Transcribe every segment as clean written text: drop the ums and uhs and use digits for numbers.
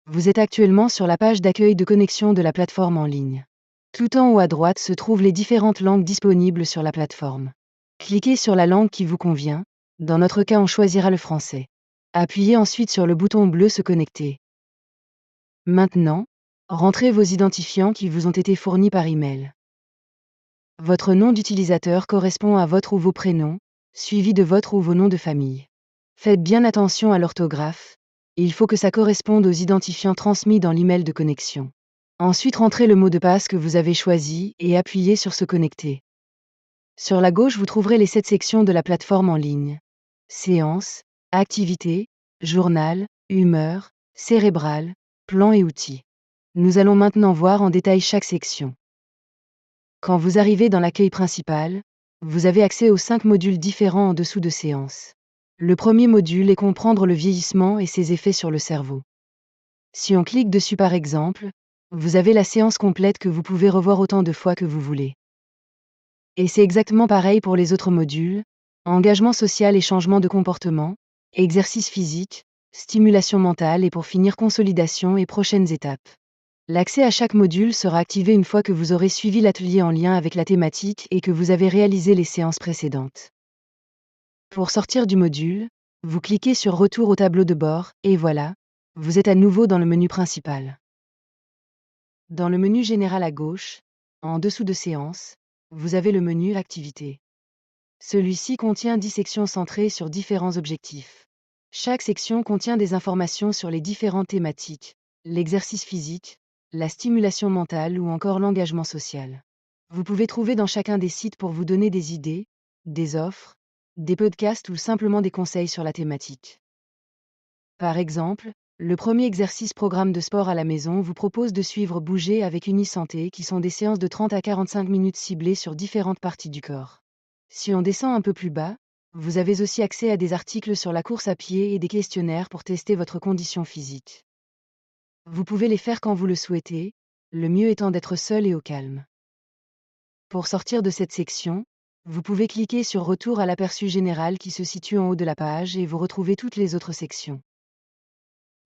Vous êtes actuellement sur la page d'accueil de connexion de la plateforme en ligne. Tout en haut à droite se trouvent les différentes langues disponibles sur la plateforme. Cliquez sur la langue qui vous convient. Dans notre cas, on choisira le français. Appuyez ensuite sur le bouton bleu Se connecter. Maintenant, rentrez vos identifiants qui vous ont été fournis par email. Votre nom d'utilisateur correspond à votre ou vos prénoms, suivi de votre ou vos noms de famille. Faites bien attention à l'orthographe. Il faut que ça corresponde aux identifiants transmis dans l'email de connexion. Ensuite, rentrez le mot de passe que vous avez choisi et appuyez sur Se connecter. Sur la gauche, vous trouverez les 7 sections de la plateforme en ligne. Séances, activités, journal, humeur, cérébral, plan et outils. Nous allons maintenant voir en détail chaque section. Quand vous arrivez dans l'accueil principal, vous avez accès aux 5 modules différents en dessous de séances. Le premier module est comprendre le vieillissement et ses effets sur le cerveau. Si on clique dessus par exemple, vous avez la séance complète que vous pouvez revoir autant de fois que vous voulez. Et c'est exactement pareil pour les autres modules: engagement social et changement de comportement, exercice physique, stimulation mentale et pour finir consolidation et prochaines étapes. L'accès à chaque module sera activé une fois que vous aurez suivi l'atelier en lien avec la thématique et que vous avez réalisé les séances précédentes. Pour sortir du module, vous cliquez sur Retour au tableau de bord, et voilà, vous êtes à nouveau dans le menu principal. Dans le menu général à gauche, en dessous de Séances, vous avez le menu Activités. Celui-ci contient 10 sections centrées sur différents objectifs. Chaque section contient des informations sur les différentes thématiques: l'exercice physique, la stimulation mentale ou encore l'engagement social. Vous pouvez trouver dans chacun des sites pour vous donner des idées, des offres, des podcasts ou simplement des conseils sur la thématique. Par exemple, le premier exercice programme de sport à la maison vous propose de suivre Bouger avec Unisanté, qui sont des séances de 30 à 45 minutes ciblées sur différentes parties du corps. Si on descend un peu plus bas, vous avez aussi accès à des articles sur la course à pied et des questionnaires pour tester votre condition physique. Vous pouvez les faire quand vous le souhaitez, le mieux étant d'être seul et au calme. Pour sortir de cette section, vous pouvez cliquer sur Retour à l'aperçu général qui se situe en haut de la page et vous retrouvez toutes les autres sections.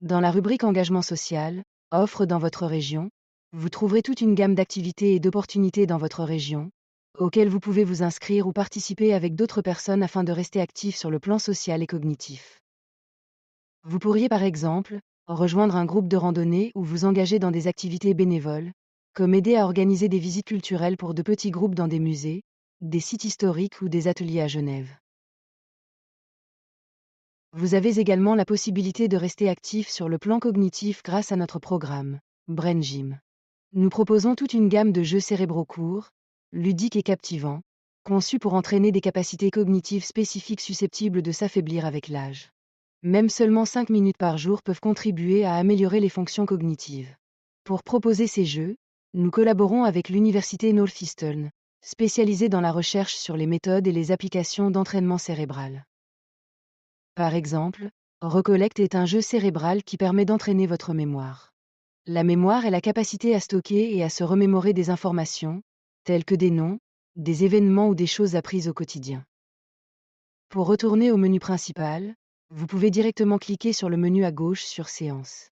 Dans la rubrique Engagement social, Offres dans votre région, vous trouverez toute une gamme d'activités et d'opportunités dans votre région, auxquelles vous pouvez vous inscrire ou participer avec d'autres personnes afin de rester actif sur le plan social et cognitif. Vous pourriez par exemple rejoindre un groupe de randonnée ou vous engager dans des activités bénévoles, comme aider à organiser des visites culturelles pour de petits groupes dans des musées, des sites historiques ou des ateliers à Genève. Vous avez également la possibilité de rester actif sur le plan cognitif grâce à notre programme, Brain Gym. Nous proposons toute une gamme de jeux cérébraux courts, ludiques et captivants, conçus pour entraîner des capacités cognitives spécifiques susceptibles de s'affaiblir avec l'âge. Même seulement 5 minutes par jour peuvent contribuer à améliorer les fonctions cognitives. Pour proposer ces jeux, nous collaborons avec l'Université Northeastern, spécialisée dans la recherche sur les méthodes et les applications d'entraînement cérébral. Par exemple, Recollect est un jeu cérébral qui permet d'entraîner votre mémoire. La mémoire est la capacité à stocker et à se remémorer des informations, telles que des noms, des événements ou des choses apprises au quotidien. Pour retourner au menu principal, vous pouvez directement cliquer sur le menu à gauche sur Séances.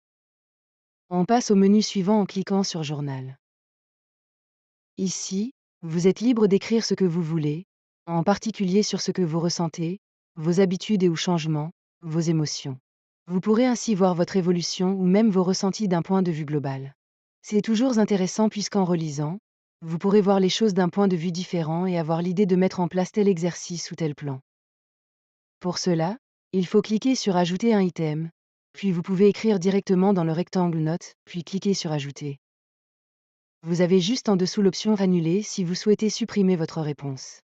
On passe au menu suivant en cliquant sur Journal. Ici, vous êtes libre d'écrire ce que vous voulez, en particulier sur ce que vous ressentez, vos habitudes et ou changements, vos émotions. Vous pourrez ainsi voir votre évolution ou même vos ressentis d'un point de vue global. C'est toujours intéressant puisqu'en relisant, vous pourrez voir les choses d'un point de vue différent et avoir l'idée de mettre en place tel exercice ou tel plan. Pour cela, il faut cliquer sur Ajouter un item, puis vous pouvez écrire directement dans le rectangle Notes, puis cliquer sur Ajouter. Vous avez juste en dessous l'option Annuler si vous souhaitez supprimer votre réponse.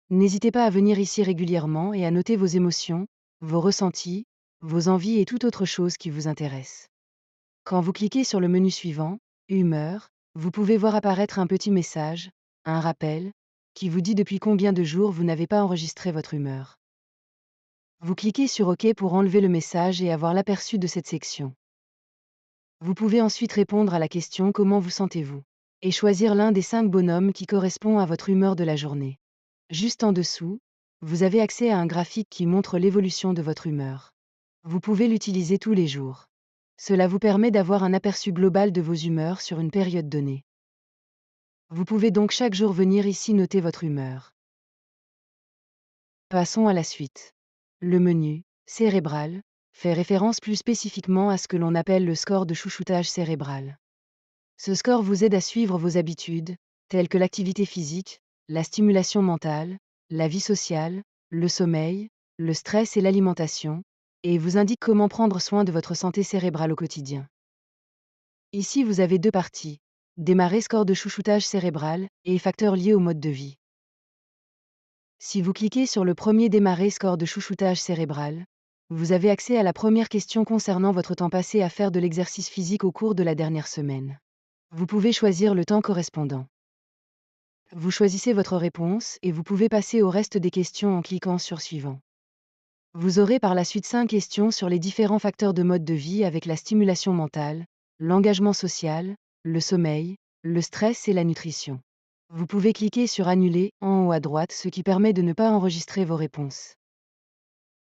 N'hésitez pas à venir ici régulièrement et à noter vos émotions, vos ressentis, vos envies et toute autre chose qui vous intéresse. Quand vous cliquez sur le menu suivant, Humeur, vous pouvez voir apparaître un petit message, un rappel, qui vous dit depuis combien de jours vous n'avez pas enregistré votre humeur. Vous cliquez sur OK pour enlever le message et avoir l'aperçu de cette section. Vous pouvez ensuite répondre à la question Comment vous sentez-vous et choisir l'un des 5 bonhommes qui correspond à votre humeur de la journée. Juste en dessous, vous avez accès à un graphique qui montre l'évolution de votre humeur. Vous pouvez l'utiliser tous les jours. Cela vous permet d'avoir un aperçu global de vos humeurs sur une période donnée. Vous pouvez donc chaque jour venir ici noter votre humeur. Passons à la suite. Le menu « Cérébral » fait référence plus spécifiquement à ce que l'on appelle le score de chouchoutage cérébral. Ce score vous aide à suivre vos habitudes, telles que l'activité physique, la stimulation mentale, la vie sociale, le sommeil, le stress et l'alimentation, et vous indique comment prendre soin de votre santé cérébrale au quotidien. Ici, vous avez deux parties. Démarrer score de chouchoutage cérébral et facteurs liés au mode de vie. Si vous cliquez sur le premier démarrer score de chouchoutage cérébral, vous avez accès à la première question concernant votre temps passé à faire de l'exercice physique au cours de la dernière semaine. Vous pouvez choisir le temps correspondant. Vous choisissez votre réponse et vous pouvez passer au reste des questions en cliquant sur Suivant. Vous aurez par la suite 5 questions sur les différents facteurs de mode de vie avec la stimulation mentale, l'engagement social, le sommeil, le stress et la nutrition. Vous pouvez cliquer sur Annuler en haut à droite, ce qui permet de ne pas enregistrer vos réponses.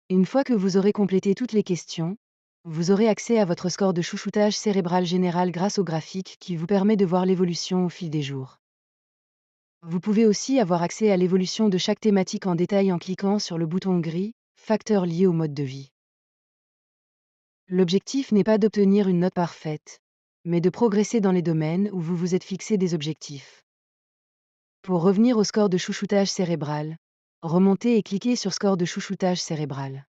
Une fois que vous aurez complété toutes les questions, vous aurez accès à votre score de chouchoutage cérébral général grâce au graphique qui vous permet de voir l'évolution au fil des jours. Vous pouvez aussi avoir accès à l'évolution de chaque thématique en détail en cliquant sur le bouton gris « Facteurs liés au mode de vie ». L'objectif n'est pas d'obtenir une note parfaite, mais de progresser dans les domaines où vous vous êtes fixé des objectifs. Pour revenir au score de chouchoutage cérébral, remontez et cliquez sur Score de chouchoutage cérébral.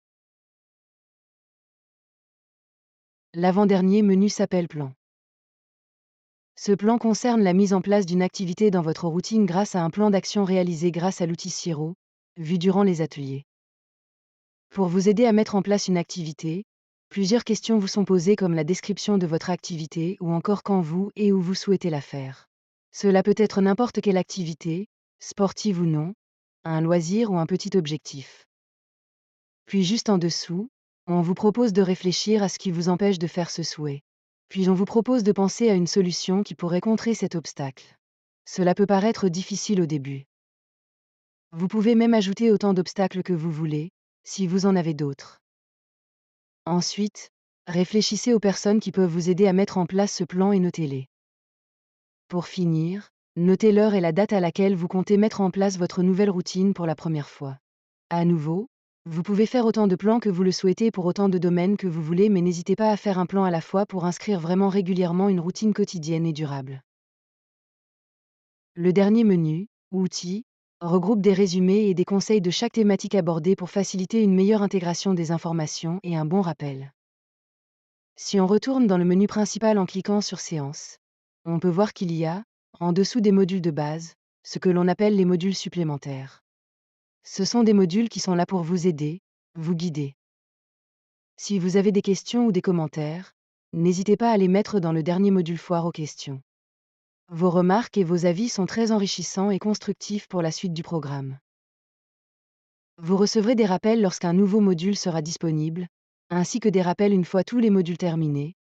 L'avant-dernier menu s'appelle Plan. Ce plan concerne la mise en place d'une activité dans votre routine grâce à un plan d'action réalisé grâce à l'outil Siro, vu durant les ateliers. Pour vous aider à mettre en place une activité, plusieurs questions vous sont posées comme la description de votre activité ou encore quand vous et où vous souhaitez la faire. Cela peut être n'importe quelle activité, sportive ou non, un loisir ou un petit objectif. Puis juste en dessous, on vous propose de réfléchir à ce qui vous empêche de faire ce souhait. Puis on vous propose de penser à une solution qui pourrait contrer cet obstacle. Cela peut paraître difficile au début. Vous pouvez même ajouter autant d'obstacles que vous voulez, si vous en avez d'autres. Ensuite, réfléchissez aux personnes qui peuvent vous aider à mettre en place ce plan et notez-les. Pour finir, notez l'heure et la date à laquelle vous comptez mettre en place votre nouvelle routine pour la première fois. À nouveau, vous pouvez faire autant de plans que vous le souhaitez pour autant de domaines que vous voulez, mais n'hésitez pas à faire un plan à la fois pour inscrire vraiment régulièrement une routine quotidienne et durable. Le dernier menu, Outils, regroupe des résumés et des conseils de chaque thématique abordée pour faciliter une meilleure intégration des informations et un bon rappel. Si on retourne dans le menu principal en cliquant sur Séances, on peut voir qu'il y a, en dessous des modules de base, ce que l'on appelle les modules supplémentaires. Ce sont des modules qui sont là pour vous aider, vous guider. Si vous avez des questions ou des commentaires, n'hésitez pas à les mettre dans le dernier module Foire aux questions. Vos remarques et vos avis sont très enrichissants et constructifs pour la suite du programme. Vous recevrez des rappels lorsqu'un nouveau module sera disponible, ainsi que des rappels une fois tous les modules terminés,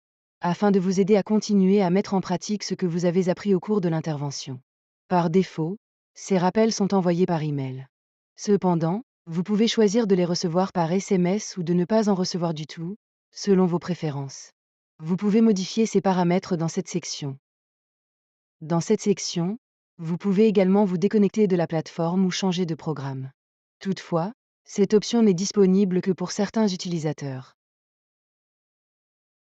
afin de vous aider à continuer à mettre en pratique ce que vous avez appris au cours de l'intervention. Par défaut, ces rappels sont envoyés par email. Cependant, vous pouvez choisir de les recevoir par SMS ou de ne pas en recevoir du tout, selon vos préférences. Vous pouvez modifier ces paramètres dans cette section. Dans cette section, vous pouvez également vous déconnecter de la plateforme ou changer de programme. Toutefois, cette option n'est disponible que pour certains utilisateurs.